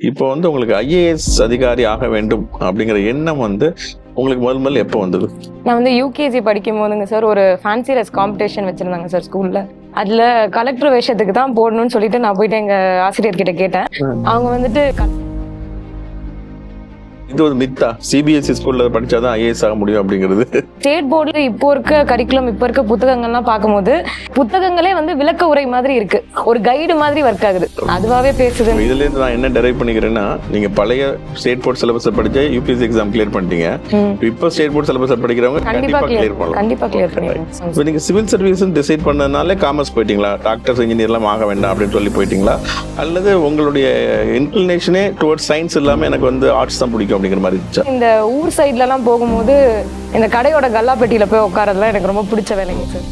இப்போ வந்து உங்களுக்கு ஐஏஎஸ் அதிகாரி ஆக வேண்டும் அப்படிங்கிற எண்ணம் வந்து உங்களுக்கு முதல் எப்போ வந்தது? நான் வந்து யூகேஜி படிக்கும் போதுங்க சார் ஒரு ஃபேன்சி ட்ரெஸ் காம்படிஷன் வச்சிருந்தாங்க சார் ஸ்கூல்ல. அதுல கலெக்டர் வேஷத்துக்கு தான் போடணும்னு சொல்லிட்டு நான் போயிட்டு எங்க ஆசிரியர்கிட்ட கேட்டேன். அவங்க வந்துட்டு இது ஒரு மித்தா, சிபிஎஸ்இ ஸ்கூல்ல படிச்சாதான் ஐஏஎஸ் ஆக முடியும் அப்படிங்கிறது. ஸ்டேட் போர்டுல இப்போ இருக்க கரிக்குலம், இப்போ இருக்க புத்தகங்கள்லாம் பார்க்கும்போது புத்தகங்களே வந்து விளக்க உரை மாதிரி இருக்கு, ஒரு கைடு மாதிரி ஒர்க் ஆகுது, அதுவாவே பேசுது. இதுல இருந்து நான் என்ன டெரைவ் பண்ணிக்கிறேன்னா, நீங்க பழைய ஸ்டேட் போர்ட் சிலபஸ் படிச்சா யூபிஎஸ்சி எக்ஸாம் கிளியர் பண்ணிட்டீங்க. இப்போ ஸ்டேட் போர்ட் சிலபஸ் படிக்கிறவங்க கண்டிப்பா கிளியர் பண்ணலாம். கண்டிப்பா கிளியர் பண்ணிடுவாங்க. இப்போ நீங்க சிவில் சர்வீஸ் டிசைட் பண்ணனால காமர்ஸ் போயிட்டீங்களா, டாக்டர்ஸ் இன்ஜினியர்லாம் ஆக வேண்டாம் அப்படின்னு சொல்லி போயிட்டீங்களா, அல்லது உங்களுடைய இன்க்ளினேஷனே டுவர்ட்ஸ் சயின்ஸ் இல்லாம எனக்கு வந்து ஆர்ட்ஸ் தான் பிடிக்கும் அப்படிங்கிற மாதிரி இருந்துச்சா? இந்த ஊர் சைட்ல எல்லாம் போகும்போது இந்த கடையோட கல்லா பெட்டியில போய் உட்காரதுலாம் எனக்கு ரொம்ப பிடிச்ச வேலைங்க சார்.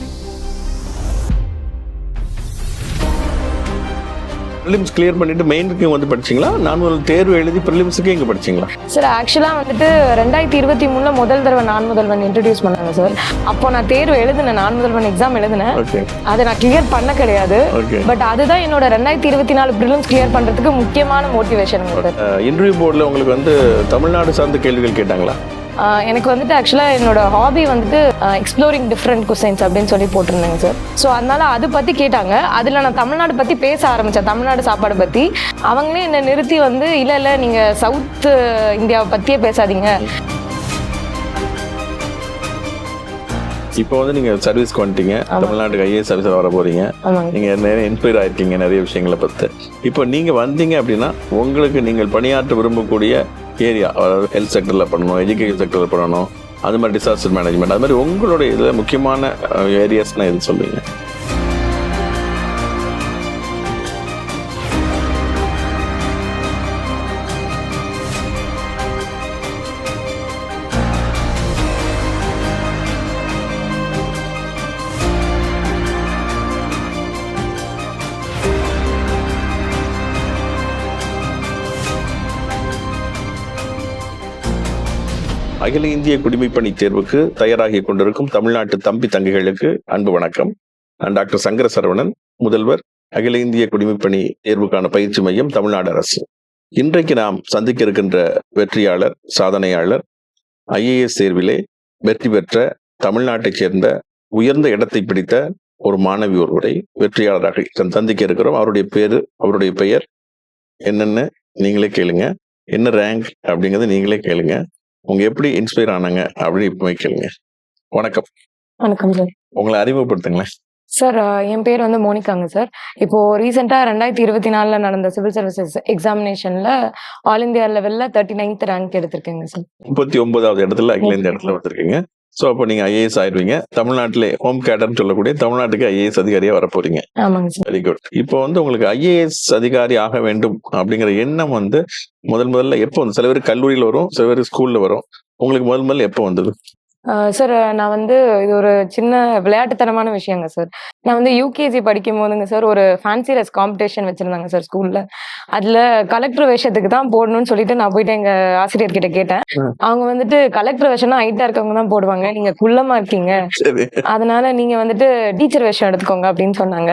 ப்ரிலிம்ஸ் கிளியர் பண்ணிட்டு மெயினுக்கு வந்து படிச்சீங்களா, நான்முதல் தேர்வு எழுதி ப்ரிலிம்ஸுக்கு எங்க படிச்சீங்களா? சார் ஆக்சுவலா வந்துட்டு 2023 முதல் தடவை நான் முதல்வன் இன்ட்ரடியூஸ் பண்ணாங்க சார். அப்போ நான் தேர்வு எழுதினேன், நான் முதல்வன் எக்ஸாம் எழுதினேன். அதை நான் கிளியர் பண்ண கிடையாது. பட் அதுதான் என்னோட 2024 ப்ரிலிம்ஸ் கிளியர் பண்றதுக்கு முக்கியமான மோட்டிவேஷன். இன்டர்வியூ போர்டில் உங்களுக்கு வந்து தமிழ்நாடு சார்ந்த கேள்விகள் கேட்டாங்களா? எனக்கு வந்துட்டு ஆக்சுவலாக என்னோட ஹாபி வந்துட்டு எக்ஸ்ப்ளோரிங் டிஃப்ரெண்ட் குசைன்ஸ் அப்படின்னு சொல்லி போட்டிருந்தேங்க சார். ஸோ அதனால அதை பற்றி கேட்டாங்க. அதில் நான் தமிழ்நாடு பற்றி பேச ஆரம்பித்தேன், தமிழ்நாடு சாப்பாடு பற்றி. அவங்களே என்னை நிறுத்தி வந்து இல்லை நீங்கள் சவுத் இந்தியாவை பற்றியே பேசாதீங்க. இப்போ வந்து நீங்க சர்வீஸ்க்கு வந்துட்டீங்க, தமிழ்நாட்டுக்கு ஐஏஎஸ் ஆஃபீஸர் வர போறீங்க. நீங்க நிறைய இன்ஸ்பயர் ஆயிருக்கீங்க நிறைய விஷயங்களை பற்றி. இப்போ நீங்க வந்தீங்க அப்படின்னா உங்களுக்கு நீங்கள் பணியாற்ற விரும்பக்கூடிய ஏரியா, அதாவது ஹெல்த் செக்டரில் பண்ணணும், எஜுகேஷன் செக்டரில் பண்ணணும், அது மாதிரி டிசாஸ்டர் மேனேஜ்மெண்ட், அது மாதிரி உங்களுடைய இதில் முக்கியமான ஏரியாஸ்னால் எது சொல்லுவீங்க? அகில இந்திய குடிமைப்பணி தேர்வுக்கு தயாராகி கொண்டிருக்கும் தமிழ்நாட்டு தம்பி தங்கைகளுக்கு அன்பு வணக்கம். நான் டாக்டர் சங்கர சரவணன், முதல்வர், அகில இந்திய குடிமைப்பணி தேர்வுக்கான பயிற்சி மையம், தமிழ்நாடு அரசு. இன்றைக்கு நாம் சந்திக்க இருக்கின்ற வெற்றியாளர், சாதனையாளர், ஐஏஎஸ் தேர்விலே வெற்றி பெற்ற தமிழ்நாட்டைச் சேர்ந்த உயர்ந்த இடத்தை பிடித்த ஒரு மாணவி ஒருவரை வெற்றியாளராக சந்திக்க இருக்கிறோம். அவருடைய பெயர் என்னன்னு நீங்களே கேளுங்க, என்ன ரேங்க் அப்படிங்கறத நீங்களே கேளுங்க, உங்க எப்படி இன்ஸ்பயர் ஆனாங்க அப்படின்னு இப்போ கேளுங்க. வணக்கம். வணக்கம் சார். உங்களை அறிமுகப்படுத்துங்களேன். சார் என் பேர் வந்து மோனிகாங்க சார். இப்போ ரீசெண்டா 2024 நடந்த சிவில் சர்வீசஸ் எக்ஸாமினேஷன்ல ஆல் இந்தியா லெவல்ல 39th ரேங்க் எடுத்திருக்கேங்க சார். 39வது இடத்துல அகில இந்திய இடத்துல வந்திருக்கீங்க. ஸோ அப்போ நீங்க ஐஏஎஸ் ஆயிடுவீங்க. தமிழ்நாட்டிலே ஹோம் கேடர்னு சொல்லக்கூடிய தமிழ்நாட்டுக்கு ஐஏஎஸ் அதிகாரியா வர போறீங்க. ஆமாங்க சார். Very good. இப்போ வந்து உங்களுக்கு ஐஏஎஸ் அதிகாரி ஆக வேண்டும் அப்படிங்கிற எண்ணம் வந்து முதல்ல எப்போ வந்து, சில பேர் கல்லூரியில் வரும், சில பேர் ஸ்கூல்ல வரும், உங்களுக்கு முதல்ல எப்போ வந்தது? சார் நான் வந்து இது ஒரு சின்ன விளையாட்டுத்தனமான விஷயங்க சார். நான் வந்து யூகேஜி படிக்கும் போதுங்க சார் ஒரு ஃபேன்சி ட்ரெஸ் காம்படிஷன் வச்சிருந்தாங்க சார் ஸ்கூல்ல. அதுல கலெக்டர் வேஷத்துக்கு தான் போடணும்னு சொல்லிட்டு நான் போயிட்டு எங்க ஆசிரியர்கிட்ட கேட்டேன். அவங்க வந்துட்டு கலெக்டர் வேஷம்னா ஹைட்டா இருக்கவங்க தான் போடுவாங்க, நீங்க குள்ளமா இருக்கீங்க, அதனால நீங்க வந்துட்டு டீச்சர் வேஷம் எடுத்துக்கோங்க அப்படின்னு சொன்னாங்க.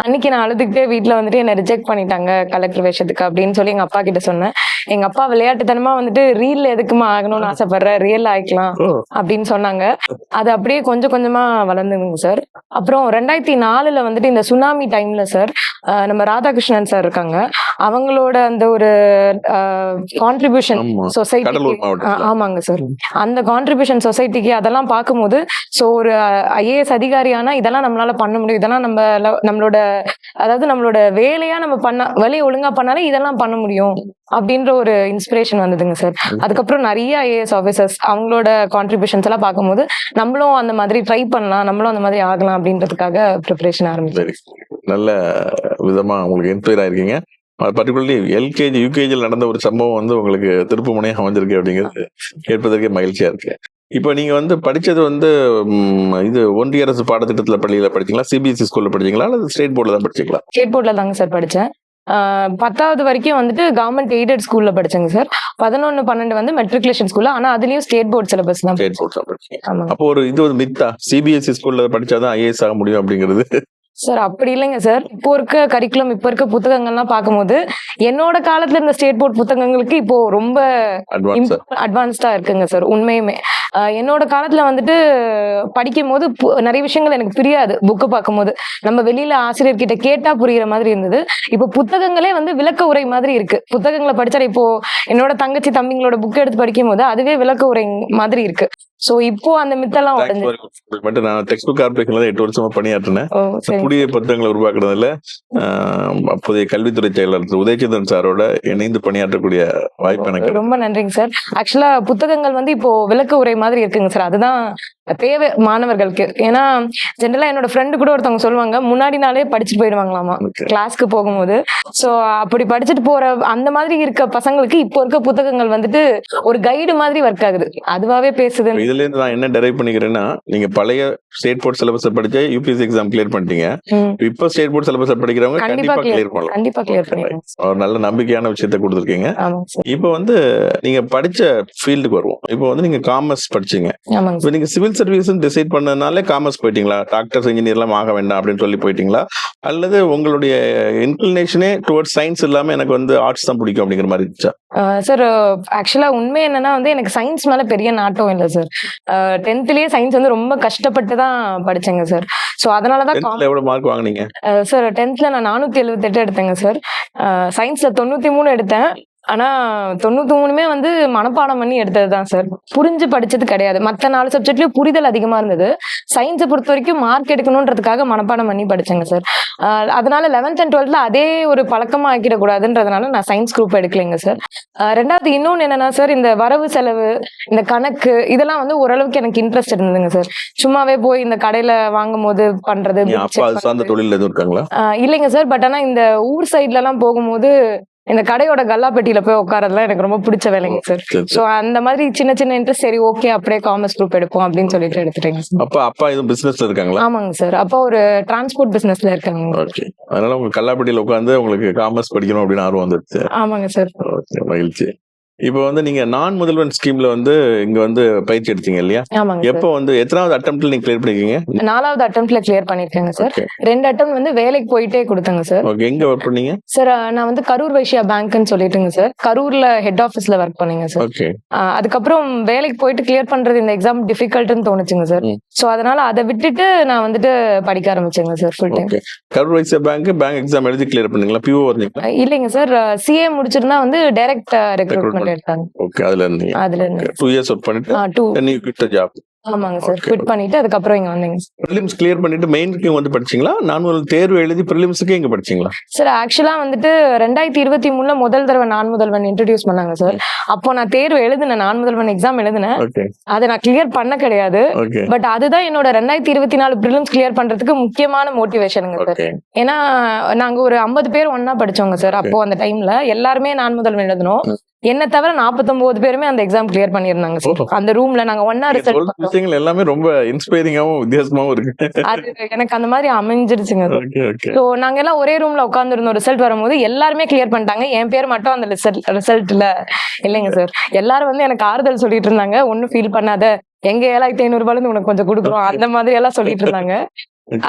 அன்னைக்கு நான் அழுதுகிட்டே வீட்டுல வந்துட்டு என்ன ரிஜெக்ட் பண்ணிட்டாங்க கலெக்டர் வேஷத்துக்கு அப்படின்னு சொல்லி எங்க அப்பா கிட்ட சொன்னேன். எங்க அப்பா விளையாட்டுத்தனமா வந்துட்டு ரீல்ல எதுக்குமா ஆகணும்னு ஆசைப்படுற, ரியல் ஆயிக்கலாம் அப்படின்னு சொன்னாங்க. அது அப்படியே கொஞ்சம் கொஞ்சமா வளர்ந்துங்க சார். அப்புறம் 2004 வந்துட்டு இந்த சுனாமி டைம்ல சார் நம்ம ராதாகிருஷ்ணன் சார் இருக்காங்க, அவங்களோட அந்த ஒரு கான்ட்ரிபியூஷன் சொசைட்டி, ஆமாங்க சார், அந்த கான்ட்ரிபியூஷன் சொசைட்டிக்கு அதெல்லாம் பார்க்கும்போது ஸோ ஒரு ஐஏஎஸ் அதிகாரியானா இதெல்லாம் நம்மளால பண்ண முடியும், இதெல்லாம் நம்மளோட வேலையா நம்ம வேலையை ஒழுங்கா பண்ணாலே இதெல்லாம் பண்ண முடியும் அப்படின்ற ஒரு இன்ஸ்பிரேஷன் வந்ததுங்க சார். அதுக்கப்புறம் நிறைய ஐஏஎஸ் ஆஃபீஸர்ஸ் அவங்களோட கான்ட்ரிபியூஷன்ஸ் எல்லாம் பார்க்கும்போது நம்மளும் அந்த மாதிரி ட்ரை பண்ணலாம், நம்மளும் அந்த மாதிரி ஆகலாம் அப்படின்றதுக்காக ப்ரிப்பரேஷன் ஆரம்பிச்சேன். நல்ல விதமா உங்களுக்கு இன்ஸ்பயர் ஆயிருக்கீங்க. பர்டிகுலர்லி எல்கேஜி யூகேஜியில் நடந்த ஒரு சம்பவம் வந்து உங்களுக்கு திருப்பு முனையாக அமைஞ்சிருக்கு அப்படிங்கிறது கேட்பதற்கே மகிழ்ச்சியா இருக்கு. இப்போ நீங்க வந்து படிச்சது வந்து இது ஒன்றிய அரசு பாடத்திட்டத்துல பள்ளியில படிச்சீங்களா, சிபிஎஸ்இ ஸ்கூல்ல படிச்சீங்களா, அல்லது ஸ்டேட் போர்ட்ல தான் படிச்சீங்களா? ஸ்டேட் போர்ட்ல தாங்க சார் படிச்சேன். 10வது வரைக்கும் வந்துட்டு கவர்மெண்ட் எய்டட் ஸ்கூல்ல படிச்சேங்க சார். 11, 12 வந்து மெட்ரிகுலேஷன் ஸ்கூல்ல, ஆனா அதுலயும் ஸ்டேட் போர்ட் சிலபஸ் தான். ஸ்டேட் போர்ட் தான் படிச்சீங்க. அப்போ இது ஒரு மித்தா, சிபிஎஸ்இ ஸ்கூல்ல படிச்சாதான் ஐஏஎஸ் ஆக முடியும் அப்படிங்கிறது சார் அப்படி இல்லைங்க சார். இப்போ இருக்க கரிக்குலம், இப்போ இருக்க புத்தகங்கள்லாம் பார்க்கும்போது, என்னோட காலத்துல இருந்த ஸ்டேட் போர்ட் புத்தகங்களுக்கு இப்போ ரொம்ப அட்வான்ஸா அட்வான்ஸ்டா இருக்குங்க சார் உண்மையுமே. என்னோட காலத்துல வந்துட்டு படிக்கும்போது நிறைய விஷயங்கள் எனக்கு புரியாது. புக்கு பார்க்கும்போது நம்ம வெளியில ஆசிரியர்கிட்ட கேட்டா புரியுற மாதிரி இருந்தது. இப்போ புத்தகங்களே வந்து விளக்க உரை மாதிரி இருக்கு. புத்தகங்களை படிச்சா இப்போ என்னோட தங்கச்சி தம்பிங்களோட புக் எடுத்து படிக்கும் போது அதுவே விளக்க உரை மாதிரி இருக்கு. சோ இப்போ அந்த மித்தெல்லாம் உடைஞ்சு. மட்டும் நான் டெக்ஸ்ட் புக் கார்பரேஷன்ல 8 வருஷமா பணியாற்றினேன். ஓ சரி. புதிய புத்தகங்களை உருவாக்குறதுல அப்போதைய கல்வித்துறை செயலர் உதயச்சந்திரன் சாரோட இணைந்து பணியாற்றக்கூடிய வாய்ப்பு எனக்கு. ரொம்ப நன்றிங்க சார். ஆக்சுவலா புத்தகங்கள் வந்து இப்போ விளக்க உரை மாதிரி இருக்குங்க சார். அதுதான் தேவை மாணவர்களுக்கு. ஏன்னா ஜென்ரலா என்னோட ஃப்ரெண்டு கூட ஒருத்தவங்க சொல்லுவாங்க, முன்னாடி நாளே படிச்சுட்டு போயிடுவாங்களாமா கிளாஸ்க்கு போகும்போது. சோ அப்படி படிச்சுட்டு போற அந்த மாதிரி இருக்க பசங்களுக்கு இப்போ இருக்க புத்தகங்கள் வந்துட்டு ஒரு கைடு மாதிரி ஒர்க் ஆகுது. அதுவாவே பேசுது. இதுல இருந்து நான் என்ன டெரைவ் பண்ணிக்கிறேன்னா, நீங்க பழைய ஸ்டேட் போர்ட் சிலபஸ் படிச்ச யூபிஎஸ்சி எக்ஸாம் கிளியர் பண்ணிட்டீங்க. இப்போ ஸ்டேட் போர்ட் சிலபஸ் படிக்கிறவங்க கண்டிப்பா கிளியர் பண்ணலாம். கண்டிப்பா கிளியர் பண்ணிடுவோம். ஒரு நல்ல நம்பிக்கையான விஷயத்தை கொடுத்துருக்கீங்க. இப்போ வந்து நீங்க படிச்ச ஃபீல்டுக்கு வருவோம். இப்போ வந்து நீங்க காமர்ஸ் படிச்சீங்க. இப்போ நீங்க சிவில் சர்வீஸ் டிசைட் பண்ணதுனால காமர்ஸ் போயிட்டீங்களா? டாக்டர்ஸ் இன்ஜினியர்லாம் ஆக வேண்டாம் அப்படின்னு சொல்லி போயிட்டீங்களா? அல்லது உங்களுடைய இன்க்ளினேஷனே டுவர்ட்ஸ் சயின்ஸ் இல்லாம எனக்கு வந்து ஆர்ட்ஸ் தான் பிடிக்கும் அப்படிங்கிற மாதிரி இருந்துச்சா? சார் ஆக்சுவலா உண்மை என்னன்னா வந்து எனக்கு சயின்ஸ் மேல பெரிய நாட்டம் இல்லை சார். 10th சயின்ஸ் வந்து ரொம்ப கஷ்டப்பட்டு தான் படிச்சேங்க சார். சோ அதனாலதான் எவ்வளவு மார்க் வாங்குனீங்க சார்? 10th நான் 478 எடுத்தேங்க சார். சயின்ஸ்ல 93 எடுத்தேன். ஆனா 93மே வந்து மனப்பாடம் பண்ணி எடுத்ததுதான் சார். புரிஞ்சு படிச்சது கிடையாது. மத்த 4 சப்ஜெக்ட்லயும் புரிதல் அதிகமா இருந்தது. சயின்ஸை பொறுத்த வரைக்கும் மார்க் எடுக்கணும்ன்றதுக்காக மனப்பாடம் பண்ணி படிச்சேங்க சார். அதனால 11th and 12th அதே ஒரு பழக்கமா ஆக்கிடக்கூடாதுன்றதுனால நான் சயின்ஸ் குரூப் எடுக்கலைங்க சார். ரெண்டாவது இன்னொன்னு என்னன்னா சார், இந்த வரவு செலவு, இந்த கணக்கு இதெல்லாம் வந்து ஓரளவுக்கு எனக்கு இன்ட்ரெஸ்ட் இருந்ததுங்க சார். சும்மாவே போய் இந்த கடையில வாங்கும் போது பண்றது. இல்லைங்க சார். பட் ஆனா இந்த ஊர் சைட்ல எல்லாம் போகும்போது இந்த கடையோட கல்லா பெட்டியில போய் உட்காரதுலாம் எனக்கு ரொம்ப பிடிச்ச வேலைங்க சார். சோ அந்த மாதிரி சின்ன சின்ன இன்ட்ரெஸ்ட். சரி ஓகே அப்படியே காமர்ஸ் குரூப் எடுப்போம் அப்படின்னு சொல்லிட்டு எடுத்துட்டேங்க சார். அப்பா இதுவும் பிசினஸ்ல இருக்காங்களா? ஆமாங்க சார். அப்பா ஒரு டிரான்ஸ்போர்ட் பிசினஸ்ல இருக்காங்க. அதனால உங்க கல்லாப்பட்டியில உட்காந்து உங்களுக்கு காமர்ஸ் படிக்கணும் அப்படின்னு ஆர்வம் வந்துருச்சு. ஆமாங்க சார். மகிழ்ச்சி. இப்போ வந்து நீங்க நான் முதல்வன் ஸ்கீம்ல வந்து இங்க வந்து பயிற்சி எடுத்தீங்க இல்லையா? எப்போ வந்து எத்தனாவது அட்டெம்ப்ட்ல நீங்க கிளியர் பண்ணிருக்கீங்க? 4வது அட்டெம்ப்ட்ல கிளியர் பண்ணிருக்கேங்க சார். 2 அட்டெம்ப்ட் வந்து வேலைக்கு போயிட்டே கொடுத்தேங்க சார். ஓகே. எங்க வர்க் பண்ணீங்க சார்? நான் வந்து கரூர் வைஷ்யா பேங்க்னு சொல்லிட்டுங்க சார், கரூர்ல ஹெட் ஆபீஸ்ல ஒர்க் பண்ணீங்க சார். ஓகே. அதுக்கப்புறம் வேலைக்கு போயிட்டு கிளியர் பண்றது இந்த எக்ஸாம் டிஃபிகல்ட்னு தோணுச்சுங்க சார். சோ அதனால அதை விட்டுட்டு நான் வந்துட்டு படிக்க ஆரம்பிச்சேங்க sir full time. Karur Vysya bank exam எழுதி கிளியர் பண்ணீங்களா? பிஓ வந்தீங்களா? இல்லைங்க சார். சிஏ முடிச்சிருந்தா வந்து டைரக்ட் ரெக்ரூட்மெண்ட் எடுத்தாங்க. ஓகே. அதுல இருந்து 2 years ஒர்க் பண்ணிட்டு then you quit the job. ஆமாங்க சார். குவிட் பண்ணிட்டு அதுக்கப்புறம் இங்க வந்தீங்க. பிரிலிம்ஸ் கிளியர் பண்ணிட்டு மெயினுக்கு வந்து படிச்சீங்களா? நான் ஒரு தேர்வு எழுதி பிரிலிம்ஸ்க்கு இங்க படிச்சீங்களா? சார் ஆக்சுவலா வந்துட்டு 2023 முதல் தடவை நான் முதல்வன் இன்ட்ரோடியூஸ் பண்ணாங்க சார். அப்போ நான் தேர்வு எழுதினேன், நான் முதல்வன் எக்ஸாம் எழுதினேன். அதை நான் கிளியர் பண்ண கிடையாது. பட் அதுதான் என்னோட 2024 பிரிலிம்ஸ் கிளியர் பண்றதுக்கு முக்கியமான மோட்டிவேஷனுங்க சார். ஏன்னா நாங்க ஒரு 50 பேர் ஒன்னா படிச்சோங்க சார். அப்போ அந்த டைம்ல எல்லாருமே நான் முதல்வன் எழுதணும். என்ன தவிர 49 பேருமே அந்த எக்ஸாம் கிளியர் பண்ணிருந்தாங்க சார். அந்த ரூம்ல நாங்க ஒன்னா ரிசல்ட் பண்ணோம். எல்லாமே ரொம்ப இன்ஸ்பைரிங்காவும் வித்தியாசமாவும் இருக்கு. அது எனக்கு அந்த மாதிரி அமைஞ்சிருச்சுங்க. சோ நாங்க எல்லாம் ஒரே ரூம்ல உட்கார்ந்து இருந்தோம். ரிசல்ட் வரும்போது எல்லாருமே கிளியர் பண்ணிட்டாங்க. என் பேர் மட்டும் அந்த ரிசல்ட்ல இல்லைங்க சார். எல்லாரும் வந்து எனக்கு ஆறுதல் சொல்லிட்டு இருந்தாங்க. ஒன்னும் ஃபீல் பண்ணாத, எங்க 7500 ரூபாயில உனக்கு கொஞ்சம் கொடுக்குறோம் அந்த மாதிரி எல்லாம் சொல்லிட்டு இருந்தாங்க.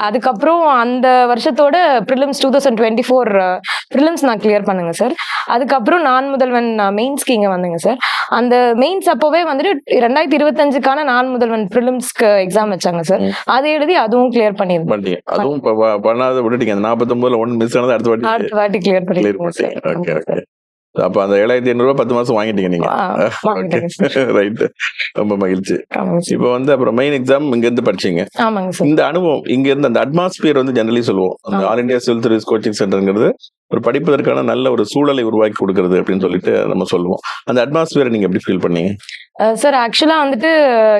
அதுக்கப்புறம் அந்த வருஷத்தோட பிரிலிம்ஸ் 2024 பிரிலிம்ஸ் நான் கிளியர் பண்ணுங்க சார். அதுக்கப்புறம் நான் முதல்வன் மெயின்ஸ்க்கு இங்க வந்தேங்க சார். அந்த மெயின்ஸ் அப்பவே வந்துட்டு 2025க்கான நான் முதல்வன் பிரிலிம்ஸ்க்கு எக்ஸாம் வச்சாங்க சார். அதை எழுதி அதுவும் கிளியர் பண்ணிருந்தேன். அதுவும் பண்ணாத விட்டுட்டீங்க. 49ல 1 மிஸ் ஆனது அடுத்த வாட்டி கிளியர் பண்ணிருக்கேன். அப்ப அந்த 7500 ரூபாய் 10 மாசம் வாங்கிட்டீங்க நீங்க. ரைட். ரொம்ப மகிழ்ச்சி. இப்ப வந்து அப்புறம் மெயின் எக்ஸாம் இங்க இருந்து படிச்சீங்க. இந்த அனுபவம் இங்க இருந்து அந்த அட்மாஸ்பியர் வந்து ஜெனரலி சொல்லுவோம், அந்த all India civil service coaching சென்டர்ங்கிறது ஒரு படிப்பதற்கான நல்ல ஒரு சூழலை உருவாக்கி கொடுக்கறது அப்படின்னு சொல்லிட்டு நம்ம சொல்லுவோம். அந்த அட்மாஸ்பியரை நீங்க எப்படி ஃபீல் பண்ணீங்க? சார் ஆக்சுவலா வந்துட்டு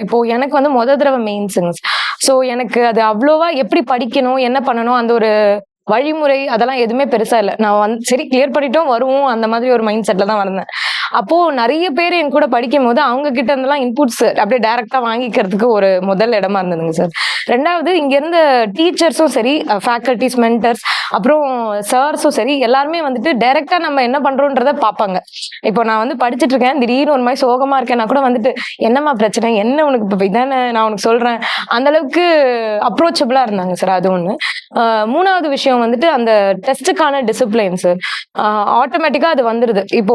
இப்போ எனக்கு வந்து முதல் தடவை மெயின்ஸுங்க. சோ எனக்கு அது அவ்வளோவா எப்படி படிக்கணும் என்ன பண்ணணும் அந்த ஒரு வழிமுறை அதெல்லாம் எதுவுமே பெருசா இல்லை. நான் வந்து சரி கிளியர் பண்ணிட்டோம் வருவோம் அந்த மாதிரி ஒரு மைண்ட் செட்ல தான் வந்தேன். அப்போ நிறைய பேர் என் கூட படிக்கும் போது அவங்க கிட்ட இருந்தெல்லாம் இன்புட்ஸ் அப்படியே டைரக்டா வாங்கிக்கிறதுக்கு ஒரு முதல் இடமா இருந்ததுங்க சார். ரெண்டாவது இங்க இருந்த டீச்சர்ஸும் சரி, ஃபேக்கல்டிஸ், மென்டர்ஸ், அப்புறம் சார்ஸும் சரி, எல்லாருமே வந்துட்டு டைரக்டா நம்ம என்ன பண்றோன்றத பார்ப்பாங்க. இப்போ நான் வந்து படிச்சுட்டு இருக்கேன், திடீர்னு ஒரு மாதிரி சோகமா இருக்கேன்னா கூட வந்துட்டு என்னம்மா பிரச்சனை, என்ன உனக்கு இப்போ இதானே நான் உனக்கு சொல்றேன், அந்த அளவுக்கு அப்ரோச்சபிளா இருந்தாங்க சார். அது ஒண்ணு. மூணாவது விஷயம் வந்துட்டு அந்த டெஸ்ட்டுக்கான டிசிப்ளின் சார். ஆட்டோமேட்டிக்கா அது வந்துருது. இப்போ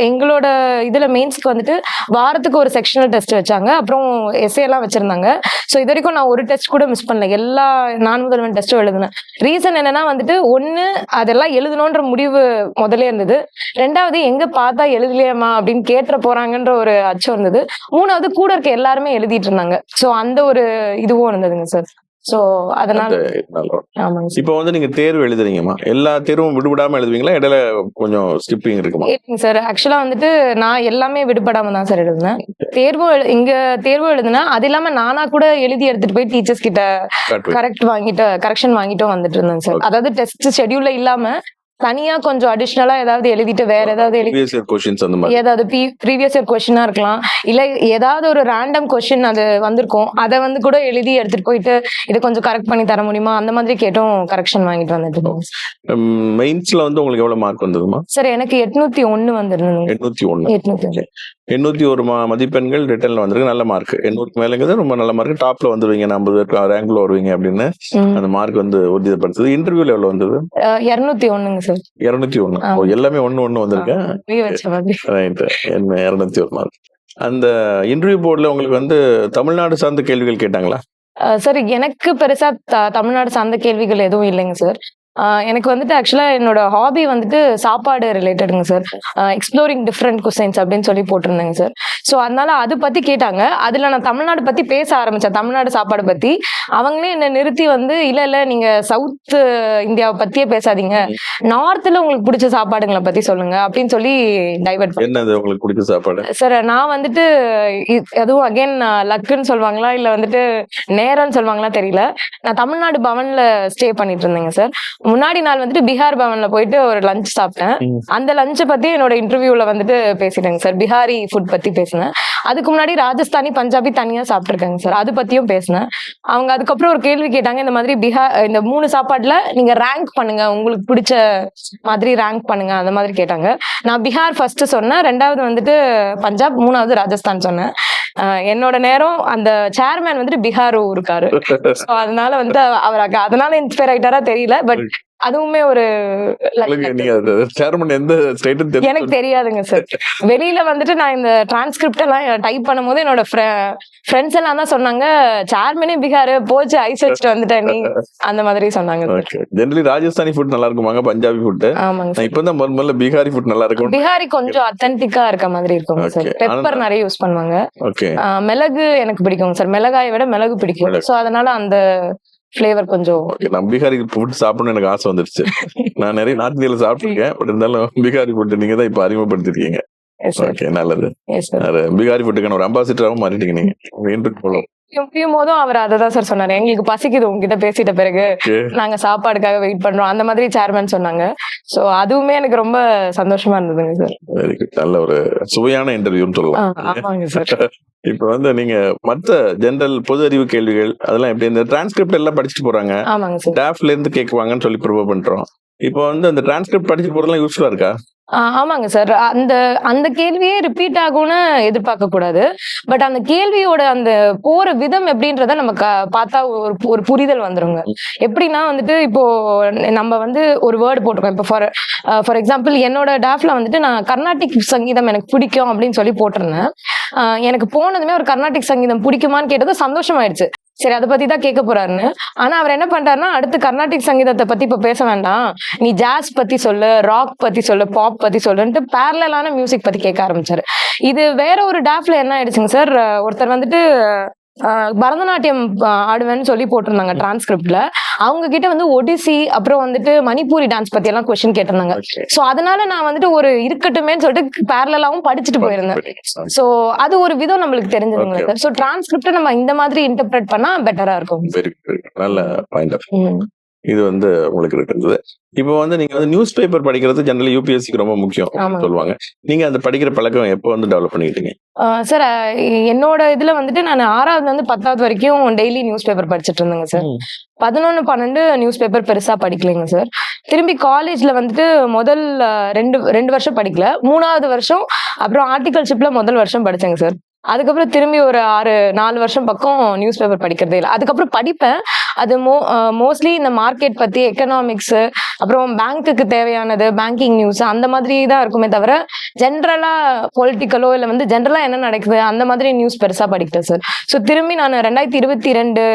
எங்களோட இதுல மெயின்ஸ்க்கு வந்துட்டு வாரத்துக்கு ஒரு செக்ஷனல் டெஸ்ட் வச்சாங்க, அப்புறம் எஸ்ஏ எல்லாம் வச்சிருந்தாங்க. ஸோ இது வரைக்கும் நான் ஒரு டெஸ்ட் கூட மிஸ் பண்ணல, எல்லா நான் முதல்வன் டெஸ்ட்டும் எழுதுனேன். ரீசன் என்னன்னா வந்துட்டு ஒண்ணு அதெல்லாம் எழுதணுன்ற முடிவு முதல்ல இருந்தது. ரெண்டாவது எங்க பார்த்தா எழுதலையேம்மா அப்படின்னு கேட்டுற போறாங்கன்ற ஒரு அச்சம் இருந்தது. மூணாவது கூட இருக்க எல்லாருமே எழுதிட்டு இருந்தாங்க. ஸோ அந்த ஒரு இதுவும் இருந்ததுங்க சார். சோ அதனால ஆமாங்க சார். இப்போ வந்து நீங்க தேர்வு எழுதுறீங்கம்மா, எல்லா தேர்வும் விடுபடாம எழுதுவீங்களா, இடையில கொஞ்சம் ஸ்கிப்பிங் இருக்குமா? சார் ஆக்சுவலா வந்துட்டு நான் எல்லாமே விடுபடாம தான் சார் எழுதுனேன். இங்க தேர்வு எழுதுனேன். அது இல்லாம நானா கூட எழுதி எடுத்துட்டு போய் டீச்சர்ஸ் கிட்ட கரெக்ஷன் வாங்கிட்டும் வந்துட்டு இருந்தேன் சார். அதாவது டெஸ்ட் ஷெட்யூல்ல இல்லாம தனியா கொஞ்சம் அடிஷனலா ஏதாவது எழுதிட்டு வேற ஏதாவது ஏதாவது ப்ரீவியஸ் இயர் கொஸ்டினா இருக்கலாம், இல்ல ஏதாவது ஒரு ரேண்டம் கொஸ்டின் அது வந்திருக்கும், அதை வந்து கூட எழுதி எடுத்துட்டு போயிட்டு இதை கொஞ்சம் கரெக்ட் பண்ணி தர முடியுமா அந்த மாதிரி கேட்டும் கரெக்ஷன் வாங்கிட்டு வந்துட்டு. மெயின்ஸ்ல வந்து உங்களுக்கு எவ்வளவு மார்க் வந்ததுமா சார்? எனக்கு 801 வந்திருந்தது. 801 மதிப்பெண்கள் ரிட்டர்ன்ல வந்திருக்கு. நல்ல மார்க். 800 மேலங்கிறது ரொம்ப நல்ல மார்க். டாப்ல வந்துருவீங்க, 50 பேருக்கு ரேங்க்ல வருவீங்க அப்படின்னு அந்த மார்க் வந்து உறுதிப்படுத்துது. இன்டர்வியூல எவ்வளவு வந்தது? 201 சார். 201. எல்லாமே 1 வந்திருக்கேன். 201 மார்க். அந்த இன்டர்வியூ போர்டுல உங்களுக்கு வந்து தமிழ்நாடு சார்ந்த கேள்விகள் கேட்டாங்களா? சார் எனக்கு பெருசா தமிழ்நாடு சார்ந்த கேள்விகள் எதுவும் இல்லைங்க சார். எனக்கு வந்துட்டு ஆக்சுவலா என்னோட ஹாபி வந்துட்டு சாப்பாடு ரிலேட்டடுங்க சார். எக்ஸ்ப்ளோரிங் டிஃப்ரெண்ட் குசைன்ஸ் அப்படின்னு சொல்லி போட்டிருந்தேங்க சார். ஸோ அதனால அது பத்தி கேட்டாங்க. அதுல நான் தமிழ்நாடு பத்தி பேச ஆரம்பிச்சேன், தமிழ்நாடு சாப்பாடு பத்தி. அவங்களே என்ன நிறுத்தி வந்து இல்ல நீங்க சவுத் இந்தியாவை பத்தியே பேசாதீங்க, நார்த்ல உங்களுக்கு பிடிச்ச சாப்பாடுங்களை பத்தி சொல்லுங்க அப்படின்னு சொல்லி டைவர்ட். என்னது உங்களுக்கு பிடிச்ச சாப்பாடு? சார் நான் வந்துட்டு அதுவும் அகைன் லக்குன்னு சொல்லுவாங்களா இல்ல வந்துட்டு நேரம்னு சொல்லுவாங்களா தெரியல, நான் தமிழ்நாடு பவன்ல ஸ்டே பண்ணிட்டு இருந்தேங்க சார். முன்னாடி நாள் வந்துட்டு பீகார் பவன்ல போயிட்டு ஒரு லஞ்ச் சாப்பிட்டேன். அந்த லஞ்சை பத்தி என்னோட இன்டர்வியூல வந்துட்டு பேசிட்டேங்க சார். பிஹாரி ஃபுட் பத்தி பேசினேன். அதுக்கு முன்னாடி ராஜஸ்தானி, பஞ்சாபி தனியா சாப்பிட்டுருக்காங்க சார், அது பத்தியும் பேசினேன். அவங்க அதுக்கப்புறம் ஒரு கேள்வி கேட்டாங்க, இந்த மாதிரி இந்த 3 சாப்பாடுல நீங்க ரேங்க் பண்ணுங்க, உங்களுக்கு பிடிச்ச மாதிரி ரேங்க் பண்ணுங்க அந்த மாதிரி கேட்டாங்க. நான் பீகார் ஃபர்ஸ்ட் சொன்னேன், ரெண்டாவது வந்துட்டு பஞ்சாப், மூணாவது ராஜஸ்தான் சொன்னேன். என்னோட நேரம் அந்த சேர்மேன் வந்துட்டு பீகார் இருக்காரு. அதனால வந்து அவருக்கு அதனால இன்ஸ்பயர் ஆயிட்டாரா தெரியல, பட் அதுவுமே ஒரு எனக்கு தெரியாதுங்க சார். வெளியில வந்துட்டு நான் இந்த டிரான்ஸ்கிரிப்ட் எல்லாம் டைப் பண்ணும் போது என்னோட ஃப்ரெண்ட்ஸ் எல்லாம் தான் சொன்னாங்க, சேர்மனே பீகார் போச்சு, ஐஸ் வச்சுட்டு வந்துட்டேன் நீ அந்த மாதிரி சொன்னாங்க. ஜெனரலி ராஜஸ்தானி ஃபுட் நல்லா இருக்குமாங்க, பஞ்சாபி ஃபுட்? ஆமாங்க. இப்பதான் முதல்ல பீகாரி ஃபுட் நல்லா இருக்கும். பீகாரி கொஞ்சம் அத்தன்டிக்கா இருக்க மாதிரி இருக்கும் சார். பெப்பர் நிறைய யூஸ் பண்ணுவாங்க. மிளகு எனக்கு பிடிக்கும் சார், மிளகாயை விட மிளகு பிடிக்கும். சோ அதனால அந்த ஃப்ளேவர் கொஞ்சம். நான் பீகாரி ஃபுட் சாப்பிடணும்னு எனக்கு ஆசை வந்துருச்சு. நான் நிறைய நார்த் இந்தியால சாப்பிட்டுருக்கேன், பட் இருந்தாலும் பீகாரி ஃபுட் நீங்க தான் இப்ப அறிமுகப்படுத்திருக்கீங்க. ஓகே, நல்லது. பீகாரி ஃபுட்டுக்கான ஒரு அம்பாசிடராகவும் மாறிட்டீங்க நீங்க. முடியும் போதும் அவர் அததான் சார் சொன்னாரு, எங்களுக்கு பசிக்குது உங்ககிட்ட பேசிட்ட பிறகு, நாங்க சாப்பாடுக்காக வெயிட் பண்றோம் அந்த மாதிரி சேர்மேன் சொன்னாங்க. சோ அதுவுமே எனக்கு ரொம்ப சந்தோஷமா இருந்ததுங்க சார். Very good. நல்ல ஒரு சுவையான இன்டர்வியூன்னு சொல்லலாம். ஆமாங்க சார். இப்ப வந்து நீங்க மத்த ஜெனரல் பொது அறிவு கேள்விகள் அதெல்லாம் எப்படி இந்த டிரான்ஸ்கிரிப்ட் எல்லாம் படிச்சுட்டு போறாங்க, ஸ்டாஃப்ல இருந்து கேட்குவாங்கன்னு சொல்லி ப்ரிப்பேர் பண்றோம். இப்போ வந்து அந்த டிரான்ஸ்கிரிப்ட் படிச்சுட்டு போறதுலாம் யூஸ்ஃபுல்லா இருக்கா? ஆமாங்க சார். அந்த கேள்வியே ரிப்பீட் ஆகும்னு எதிர்பார்க்க கூடாது. பட் அந்த கேள்வியோட அந்த போற விதம் எப்படின்றத நம்ம பார்த்தா ஒரு புரிதல் வந்துருங்க. எப்படின்னா வந்துட்டு இப்போ நம்ம வந்து ஒரு வேர்டு போட்டிருக்கோம். இப்போ ஃபார் எக்ஸாம்பிள் என்னோட டாஃப்ல வந்துட்டு நான் கர்நாடிக் சங்கீதம் எனக்கு பிடிக்கும் அப்படின்னு சொல்லி போட்டிருந்தேன். எனக்கு போனதுமே ஒரு கர்நாடிக் சங்கீதம் பிடிக்குமான்னு கேட்டது சந்தோஷமாயிடுச்சு. சரி அதை பத்தி தான் கேட்க போறாருன்னு. ஆனா அவர் என்ன பண்றாருன்னா, அடுத்து கர்நாடிக் சங்கீதத்தை பத்தி இப்ப பேச வேண்டாம், நீ ஜாஸ் பத்தி சொல்லு, ராக் பத்தி சொல்லு, பாப் பத்தி சொல்லுன்ட்டு பேரலான மியூசிக் பத்தி கேட்க ஆரம்பிச்சாரு. இது வேற ஒரு டாஃப்ல என்ன ஆயிடுச்சுங்க சார், ஒருத்தர் வந்துட்டு பரதநாட்டியம் ஆடுவேன்னு சொல்லி போட்டிருந்தாங்க டிரான்ஸ்கிரிப்ட்ல. அவங்க கிட்ட வந்து ஒடிசி அப்புறம் வந்துட்டு மணிப்பூரி டான்ஸ் பத்தி எல்லாம் கொஸ்டின் கேட்டிருந்தாங்க. சோ அதனால நான் வந்துட்டு ஒரு இருக்கட்டுமேன்னு சொல்லிட்டு பேரலாவும் படிச்சுட்டு போயிருந்தேன். சோ அது ஒரு விதம் நம்மளுக்கு தெரிஞ்சதுங்க. சோ டிரான்ஸ்கிரிப்ட் நம்ம இந்த மாதிரி இன்டர்பிரட் பண்ணா பெட்டரா இருக்கும். நல்ல பாயிண்ட். இது வந்து உங்களுக்கு இருக்குது. இப்போ வந்து நீங்க வந்து நியூஸ் பேப்பர் படிக்கிறது ஜெனரலி யூபிஎஸ்சிக்கு ரொம்ப முக்கியம் ஆமாங்க. சொல்லுவாங்க. நீங்க அந்த படிக்கிற பழக்கம் எப்போ வந்து டெவலப் பண்ணிக்கிட்டீங்க? சார் என்னோட இதுல வந்துட்டு நான் 6வது வந்து 10வது வரைக்கும் டெய்லி நியூஸ் பேப்பர் படிச்சுட்டு இருந்தேங்க சார். 11, 12 நியூஸ் பேப்பர் பெருசா படிக்கலைங்க சார். திரும்பி காலேஜ்ல வந்துட்டு முதல் 2 வருஷம் படிக்கல. 3வது வருஷம் அப்புறம் ஆர்டிகல்ஷிப்ல முதல் வருஷம் படிச்சேங்க சார். அதுக்கப்புறம் திரும்பி ஒரு 4 வருஷம் பக்கம் நியூஸ் பேப்பர் படிக்கிறதே இல்லை. அதுக்கப்புறம் படிப்பேன். அது மோஸ்ட்லி இந்த மார்க்கெட் பத்தி, எக்கனாமிக்ஸ், அப்புறம் பேங்க்குக்கு தேவையானது, பேங்கிங் நியூஸ் அந்த மாதிரி தான் இருக்குமே தவிர ஜென்ரலா பொலிட்டிக்கலோ இல்லை வந்து ஜென்ரலா என்ன நடக்குது அந்த மாதிரி நியூஸ் பெருசா படிக்கல சார். ஸோ திரும்பி நான் 2022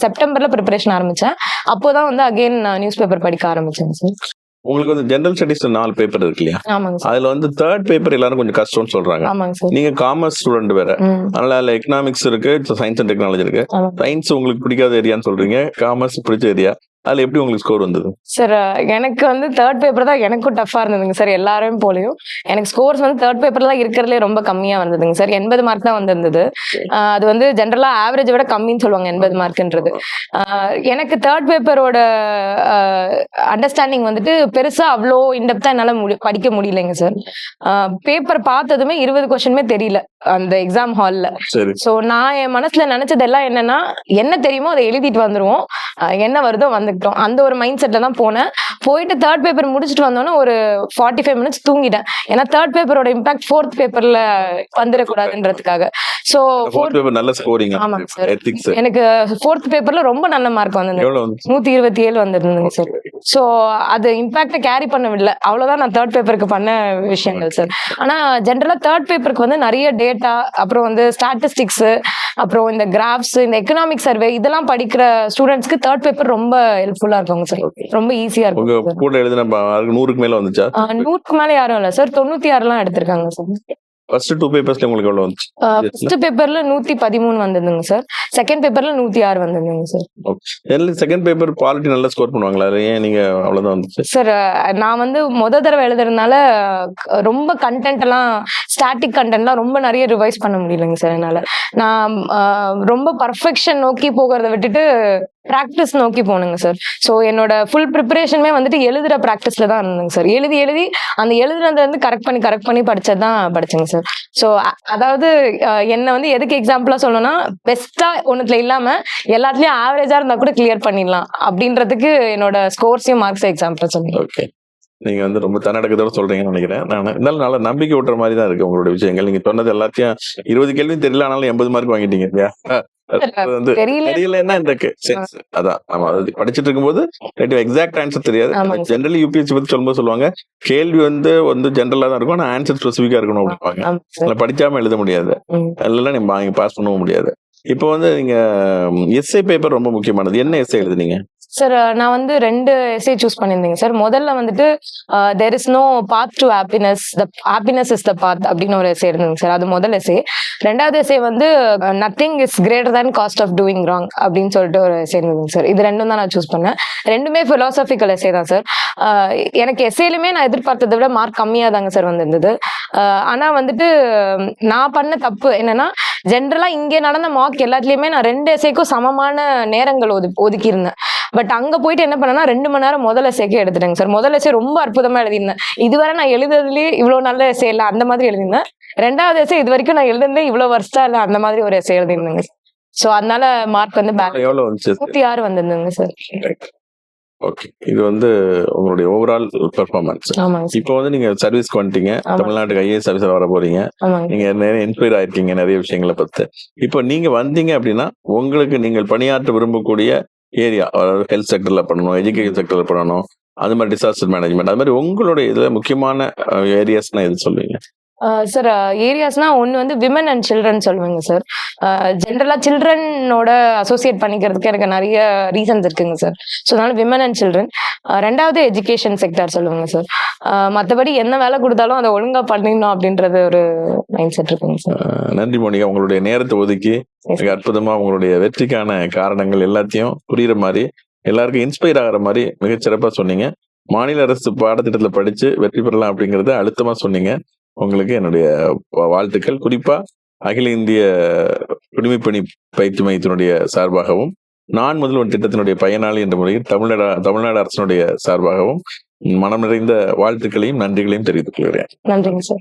செப்டம்பர்ல ப்ரிப்பரேஷன் ஆரம்பிச்சேன். அப்போதான் வந்து அகெயின் நியூஸ் பேப்பர் படிக்க ஆரம்பிச்சேன் சார். உங்களுக்கு வந்து ஜெனரல் ஸ்டடீஸ் 4 பேப்பர் இருக்கு இல்லையா? ஆமாங்க சார். அதுல வந்து 3rd பேப்பர் எல்லாரும் கொஞ்சம் கஷ்டம்னு சொல்றாங்க. ஆமாங்க சார். நீங்க காமர்ஸ் ஸ்டூடெண்ட் வேற, அதனால அதுல எக்கனாமிக்ஸ் இருக்கு, சயின்ஸ் அண்ட் டெக்னாலஜி இருக்கு. சயின்ஸ் உங்களுக்கு பிடிக்காத ஏரியான்னு சொல்றீங்க, காமர்ஸ் பிடிச்ச ஏரியா. அதுல எப்படி உங்களுக்கு ஸ்கோர் வந்தது? சார் எனக்கு வந்து 3rd பேப்பர் தான் எனக்கும் டஃபா இருந்ததுங்க சார். எல்லாரும் போலயும் எனக்கு ஸ்கோர்ஸ் வந்து 3rd பேப்பர்ல தான் இருக்கிறதுலே ரொம்ப கம்மியா வந்ததுங்க சார். 80 மார்க் தான் வந்திருந்தது. அது வந்து ஜென்ரலா ஆவரேஜ் விட கம்மின்னு சொல்லுவாங்க 80 மார்க்ன்றது. எனக்கு 3rd பேப்பரோட அண்டர்ஸ்டாண்டிங் வந்துட்டு பெருசா அவ்வளோ இன்டெப்தா என்னால படிக்க முடியலைங்க சார். பேப்பர் பார்த்ததுமே 20 கொஸ்டினுமே தெரியல அந்த எக்ஸாம் ஹால்ல. ஸோ நான் என் மனசுல நினைச்சதெல்லாம் என்னன்னா, என்ன தெரியுமோ அதை எழுதிட்டு வந்துருவோம், என்ன வருதோ வந்துட்டோம், அந்த ஒரு மைண்ட் செட்ல தான் போனேன். போயிட்டு 3rd பேப்பர் முடிச்சுட்டு வந்தோன்னே ஒரு 45 மினிட்ஸ் தூங்கிட்டேன். ஏன்னா 3rd பேப்பரோட இம்பாக்ட் 4th பேப்பர்ல வந்துடக்கூடாதுன்றதுக்காக. ஸோ 4th பேப்பர் நல்ல ஸ்கோரிங். ஆமாங்க சார். எனக்கு 4th பேப்பர்ல ரொம்ப நல்ல மார்க் வந்தது. 127 வந்திருந்ததுங்க சார். ஸோ அது இம்பாக்ட கேரி பண்ண விடல. அவ்வளவுதான் நான் 3rd பேப்பருக்கு பண்ண விஷயங்கள் சார். ஆனா ஜென்ரலா 3rd பேப்பருக்கு வந்து நிறைய டேட்டா, அப்புறம் வந்து ஸ்டாட்டிஸ்டிக்ஸ், அப்புறம் இந்த கிராஃப்ஸ், இந்த எக்கனாமிக் சர்வே இதெல்லாம் படிக்கிற ஸ்டூடெண்ட்ஸ்க்கு 3rd பேப்பர் ரொம்ப ஹெல்ப்ஃபுல்லா இருக்குங்க சார். ரொம்ப ஈஸியா இருக்கும். உங்க கூட எழுதின 100க்கு மேல வந்துச்சா? 100க்கு மேல யாரும் இல்ல சார். 96 எடுத்திருக்காங்க சார். ஃபர்ஸ்ட் 2 பேப்பர்ஸ்ல உங்களுக்கு எவ்வளவு வந்துச்சு? ஃபர்ஸ்ட் பேப்பர்ல 113 வந்ததுங்க சார். செகண்ட் பேப்பர்ல 106 வந்ததுங்க sir. Okay. Second paper quality நல்லா ஸ்கோர் பண்ணுவாங்களா? ஏன் நீங்க அவ்வளவுதான் வந்துச்சு? சார் நான் வந்து தடவை எழுதுறதுனால ரொம்ப கண்டென்ட் எல்லாம், ஸ்டாட்டிக் கண்டென்ட்லாம் ரொம்ப நிறைய ரிவைஸ் பண்ண முடியலங்க சார் என்னால. நான் ரொம்ப பர்ஃபெக்ஷன் நோக்கி போகிறத விட்டுட்டு ப்ராக்டிஸ் நோக்கி போனுங்க சார். ஸோ என்னோட ஃபுல் ப்ரிப்பரேஷனுமே வந்துட்டு எழுதுற ப்ராக்டிஸ்ல தான் இருந்ததுங்க சார். எழுதி அந்த எழுதுறத வந்து கரெக்ட் பண்ணி படிச்சது தான் படிச்சேங்க சார். ஸோ அதாவது என்ன வந்து எதுக்கு எக்ஸாம்பிளா சொல்லணும்னா, பெஸ்டா ஒன்னுத்துல இல்லாம எல்லாத்துலயும் ஆவரேஜா இருந்தா கூட கிளியர் பண்ணிடலாம் அப்படின்றதுக்கு என்னோட ஸ்கோர்ஸையும் மார்க்ஸ் எக்ஸாம்பிளா சொன்னீங்க. ஓகே. நீங்க வந்து ரொம்ப தன்னடக்கத்தோட சொல்றீங்கன்னு நினைக்கிறேன். நான் இருந்தாலும் நல்ல நம்பிக்கை விட்டுற மாதிரி தான் இருக்கு உங்களோட விஷயங்கள். நீங்க சொன்னது எல்லாத்தையும் 20 கேள்வி தெரியல, ஆனாலும் 80 மார்க் வாங்கிட்டீங்க இல்லையா? வந்து தெரியலன்னா இந்த சென்ஸ் அதான் நம்ம படிச்சுட்டு இருக்கும்போது எக்ஸாக்ட் ஆன்சர் தெரியாது. ஜெனரலி யூபிஎஸ்சி பத்தி சொல்லும்போது சொல்லுவாங்க, கேள்வி வந்து ஜெனரலா தான் இருக்கும், ஆனா ஆன்சர் ஸ்பெசிஃபிக்கா இருக்கணும் அப்படிப்பாங்க. படிக்காம எழுத முடியாது, இல்லைன்னா நீங்க பாஸ் பண்ணவும் முடியாது. இப்போ வந்து நீங்க எஸ்ஏ பேப்பர் ரொம்ப முக்கியமானது. என்ன எஸ்ஏ எழுதுனீங்க? சார் நான் வந்து 2 எஸ்ஏ சூஸ் பண்ணியிருந்தேங்க சார். முதல்ல வந்துட்டு there is no path to happiness, the happiness is the path அப்படின்னு ஒரு எஸ்ஏ இருந்ததுங்க சார். அது முதல் எஸ்ஏ. 2வது எஸ்ஏ வந்து nothing is greater than cost of doing wrong அப்படின்னு சொல்லிட்டு ஒரு எஸ்ஏ இருந்ததுங்க சார். இது 2ம் தான் நான் சூஸ் பண்ணேன். 2மே philosophical எஸ்ஏ தான் சார். எனக்கு எஸ்ஏலுமே நான் எதிர்பார்த்ததை விட மார்க் கம்மியா தாங்க சார் வந்திருந்தது. ஆனா வந்துட்டு நான் பண்ண தப்பு என்னன்னா, ஜென்ரலா இங்கே நடந்த மார்க் எல்லாத்துலயுமே நான் 2 எஸ்ஏக்கும் சமமான நேரங்கள் ஒதுக்கி இருந்தேன். பட் அங்க போயிட்டு என்ன பண்ணேன்னா 2 மணி நேரம் முதல் எஸ்ஏக்கே எடுத்துட்டேங்க சார். முதல் எஸ்ஏ ரொம்ப அற்புதமா எழுதியிருந்தேன். இதுவரை நான் எழுதுறதுலயே இவ்வளவு நல்ல எஸ்ஏ இல்லை அந்த மாதிரி எழுதியிருந்தேன். 2வது எஸ்ஏ இது வரைக்கும் நான் எழுதுனதே இவ்வளவு வருஷா இல்லை அந்த மாதிரி ஒரு எஸ்ஏ எழுதியிருந்தேங்க. சோ அதனால மார்க் வந்து 106 வந்திருந்ததுங்க சார். ஓகே. இது வந்து உங்களுடைய ஓவரால் பெர்ஃபார்மன்ஸ். இப்போ வந்து நீங்க சர்வீஸ்க்கு வந்துட்டீங்க, தமிழ்நாட்டுக்கு ஐஏஎஸ் ஆஃபீஸர் வர போறீங்க. நீங்க நிறைய இன்ஸ்பயர் ஆயிருக்கீங்க நிறைய விஷயங்களை பத்தி. இப்போ நீங்க வந்தீங்க அப்படின்னா உங்களுக்கு நீங்கள் பணியாற்ற விரும்பக்கூடிய ஏரியா, அதாவது ஹெல்த் செக்டர்ல பண்ணணும், எஜுகேஷன் செக்டர்ல பண்ணணும், அது மாதிரி டிசாஸ்டர் மேனேஜ்மெண்ட், அது மாதிரி உங்களுடைய இதுல முக்கியமான ஏரியாஸ்னா எது சொல்லுவீங்க? சார் ஏரியாஸ்னா ஒன்று வந்து விமன் அண்ட் சில்ட்ரன் சொல்லுவேங்க சார். ஜென்ரலாக சில்ட்ரனோட அசோசியேட் பண்ணிக்கிறதுக்கு எனக்கு நிறைய ரீசன்ஸ் இருக்குங்க சார். ஸோ அதனால விமன் அண்ட் சில்ட்ரன். 2வது எஜுகேஷன் செக்டர் சொல்லுவேங்க சார். மற்றபடி என்ன வேலை கொடுத்தாலும் அதை ஒழுங்கா பண்ணிடணும் அப்படின்றது ஒரு மைண்ட் செட் இருக்குங்க சார். நன்றி மோனிகா, உங்களுடைய நேரத்தை ஒதுக்கி மிக அற்புதமா உங்களுடைய வெற்றிக்கான காரணங்கள் எல்லாத்தையும் புரியுற மாதிரி, எல்லாருக்கும் இன்ஸ்பயர் ஆகிற மாதிரி மிகச்சிறப்பா சொன்னீங்க. மாநில அரசு பாடத்திட்டத்துல படிச்சு வெற்றி பெறலாம் அப்படிங்கறத அழுத்தமா சொன்னீங்க. உங்களுக்கு என்னுடைய வாழ்த்துக்கள். குறிப்பா அகில இந்திய குடிமைப்பணி பயிற்சி மையத்தினுடைய சார்பாகவும் நான் முதல்வன் திட்டத்தினுடைய பயனாளி என்ற முறையில் தமிழ்நாடு அரசினுடைய சார்பாகவும் மனம் நிறைந்த வாழ்த்துக்களையும் நன்றிகளையும் தெரிவித்துக் கொள்கிறேன். நன்றிங்க சார்.